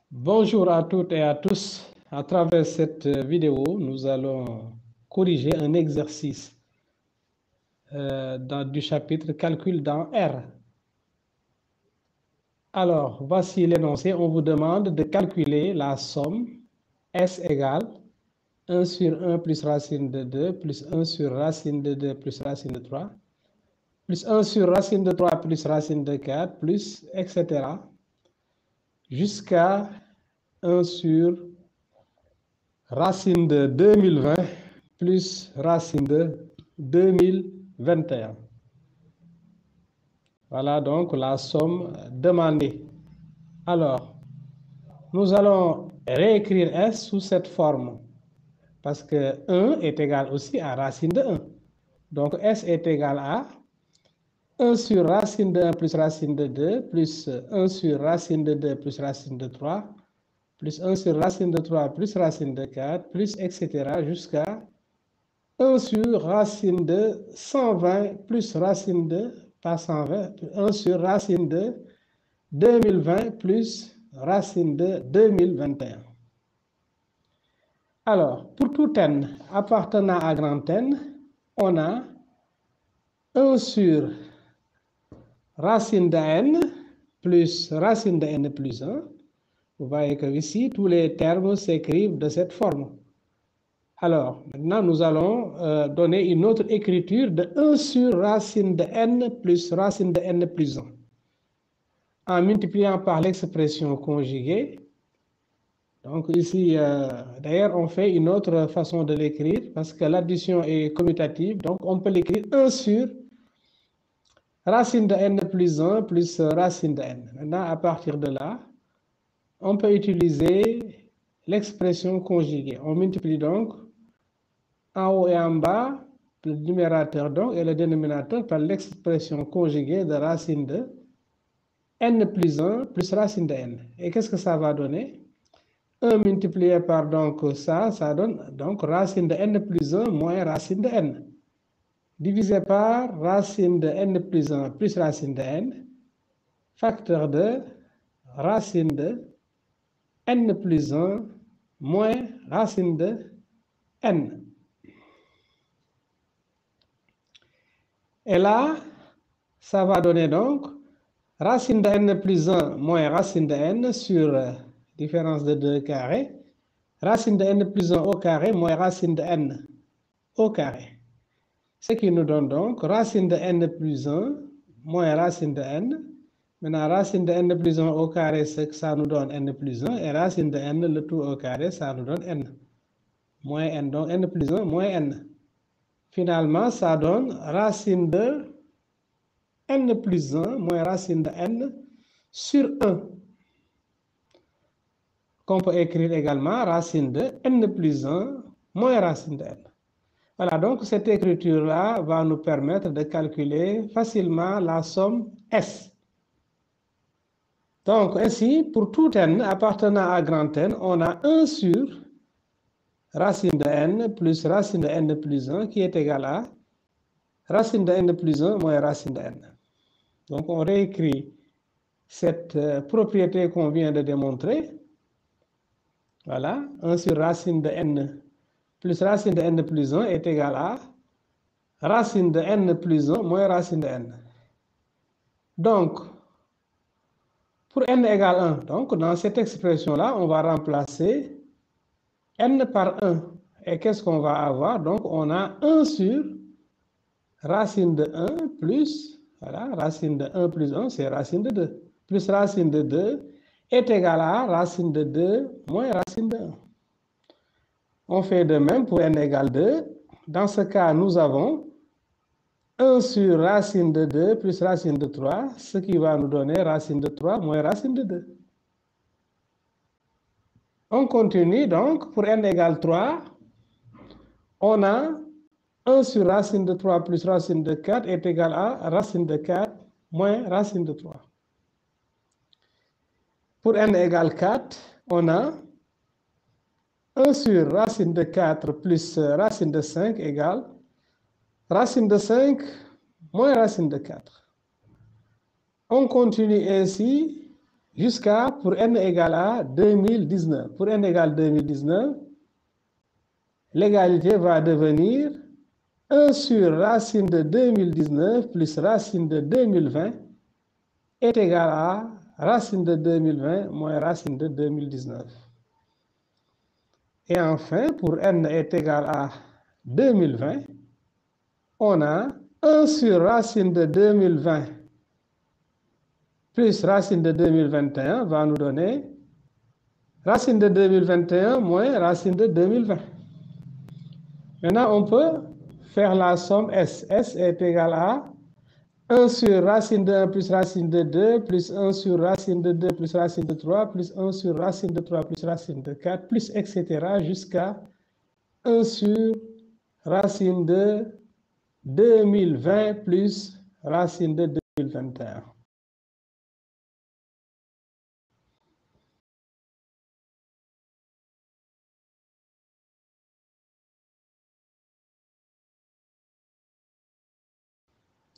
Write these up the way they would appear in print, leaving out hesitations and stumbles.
Bonjour à toutes et à tous. À travers cette vidéo, nous allons corriger un exercice du chapitre Calcul dans R. Alors, voici l'énoncé. On vous demande de calculer la somme S égale 1 sur 1 plus racine de 2 plus 1 sur racine de 2 plus racine de 3 plus 1 sur racine de 3 plus racine de 4 plus etc. jusqu'à 1 sur racine de 2020 plus racine de 2021. Voilà donc la somme demandée. Alors, nous allons réécrire S sous cette forme parce que 1 est égal aussi à racine de 1. Donc S est égal à 1 sur racine de 1 plus racine de 2 plus 1 sur racine de 2 plus racine de 3 plus 1 sur racine de 3 plus racine de 4 plus etc. jusqu'à 1 sur racine de 120 plus racine de, pas 120, 1 sur racine de 2020 plus racine de 2021. Alors, pour tout n appartenant à grand N, on a 1 sur racine de n plus racine de n plus 1. Vous voyez que ici, tous les termes s'écrivent de cette forme. Alors, maintenant, nous allons donner une autre écriture de 1 sur racine de n plus racine de n plus 1. En multipliant par l'expression conjuguée. Donc ici, d'ailleurs, on fait une autre façon de l'écrire parce que l'addition est commutative. Donc, on peut l'écrire 1 sur racine de n plus 1 plus racine de n. Maintenant, à partir de là, on peut utiliser l'expression conjuguée. On multiplie donc en haut et en bas, le numérateur donc et le dénominateur par l'expression conjuguée de racine de n plus 1 plus racine de n. Et qu'est-ce que ça va donner? 1 multiplié par donc ça donne donc racine de n plus 1 moins racine de n. Divisé par racine de n plus 1 plus racine de n, facteur de racine de n plus 1 moins racine de n. Et là, ça va donner donc racine de n plus 1 moins racine de n sur différence de 2 carré, racine de n plus 1 au carré moins racine de n au carré. Ce qui nous donne donc racine de n plus 1 moins racine de n. Maintenant, racine de n plus 1 au carré, ça nous donne n plus 1. Et racine de n, le tout au carré, ça nous donne n. Moins n, donc n plus 1 moins n. Finalement, ça donne racine de n plus 1 moins racine de n sur 1. Qu'on peut écrire également racine de n plus 1 moins racine de n. Voilà, donc cette écriture-là va nous permettre de calculer facilement la somme S. Donc ainsi, pour tout n appartenant à grand N, on a 1 sur racine de n plus racine de n plus 1 qui est égal à racine de n plus 1 moins racine de n. Donc on réécrit cette propriété qu'on vient de démontrer. Voilà, 1 sur racine de n plus racine de n plus 1 est égal à racine de n plus 1 moins racine de n. Donc, pour n égale 1, donc dans cette expression-là, on va remplacer n par 1. Et qu'est-ce qu'on va avoir? Donc, on a 1 sur racine de 1 plus, voilà, racine de 1 plus 1, c'est racine de 2. Plus racine de 2 est égal à racine de 2 moins racine de 1. On fait de même pour n égale 2. Dans ce cas, nous avons 1 sur racine de 2 plus racine de 3, ce qui va nous donner racine de 3 moins racine de 2. On continue donc, pour n égale 3, on a 1 sur racine de 3 plus racine de 4 est égal à racine de 4 moins racine de 3. Pour n égale 4, on a 1 sur racine de 4 plus racine de 5 égale racine de 5 moins racine de 4. On continue ainsi jusqu'à, pour n égale à 2019. Pour n égale 2019, l'égalité va devenir 1 sur racine de 2019 plus racine de 2020 est égal à racine de 2020 moins racine de 2019. Et enfin, pour n est égal à 2020, on a 1 sur racine de 2020 plus racine de 2021 va nous donner racine de 2021 moins racine de 2020. Maintenant, on peut faire la somme S. S est égal à 1 sur racine de 1 plus racine de 2 plus 1 sur racine de 2 plus racine de 3 plus 1 sur racine de 3 plus racine de 4 plus etc. jusqu'à 1 sur racine de 2020 plus racine de 2021.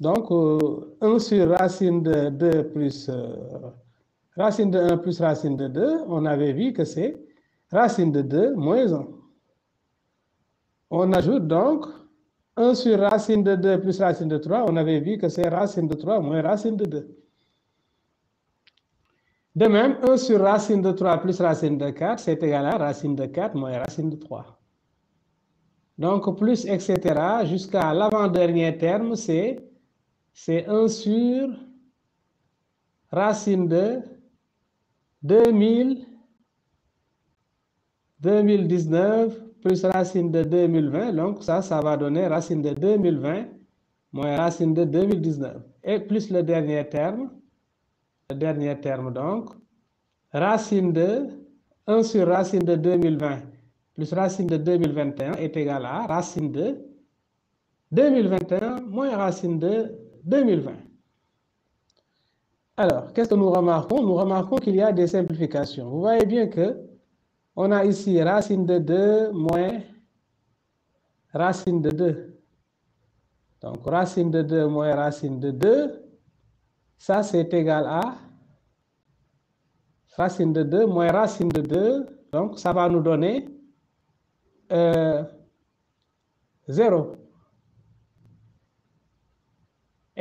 Donc, 1 sur racine de 2 plus racine de 1 plus racine de 2, on avait vu que c'est racine de 2 moins 1. On ajoute donc 1 sur racine de 2 plus racine de 3, on avait vu que c'est racine de 3 moins racine de 2. De même, 1 sur racine de 3 plus racine de 4, c'est égal à racine de 4 moins racine de 3. Donc, plus etc. jusqu'à l'avant-dernier terme, c'est 1 sur racine de 2019 plus racine de 2020. Donc, ça va donner racine de 2020 moins racine de 2019. Et plus le dernier terme donc, racine de 1 sur racine de 2020 plus racine de 2021 est égal à racine de 2021 moins racine de 2020. Alors, qu'est-ce que nous remarquons? Nous remarquons qu'il y a des simplifications. Vous voyez bien que on a ici racine de 2 moins racine de 2. Donc, racine de 2 moins racine de 2, ça c'est égal à racine de 2 moins racine de 2. Donc, ça va nous donner 0.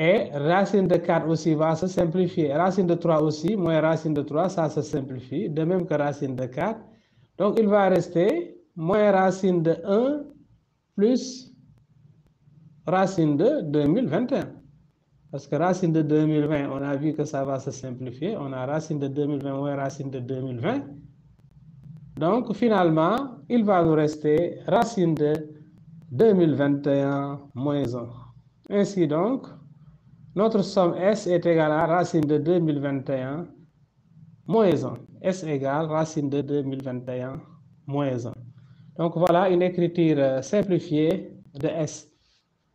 Et racine de 4 aussi va se simplifier. Racine de 3 aussi, moins racine de 3, ça se simplifie, de même que racine de 4. Donc, il va rester moins racine de 1 plus racine de 2021. Parce que racine de 2020, on a vu que ça va se simplifier. On a racine de 2020 moins racine de 2020. Donc, finalement, il va nous rester racine de 2021 moins 1. Ainsi donc, notre somme S est égale à racine de 2021 moins 1. S égale racine de 2021 moins 1. Donc voilà une écriture simplifiée de S.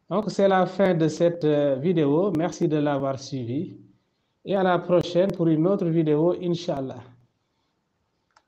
Donc c'est la fin de cette vidéo. Merci de l'avoir suivi. Et à la prochaine pour une autre vidéo, Inch'Allah.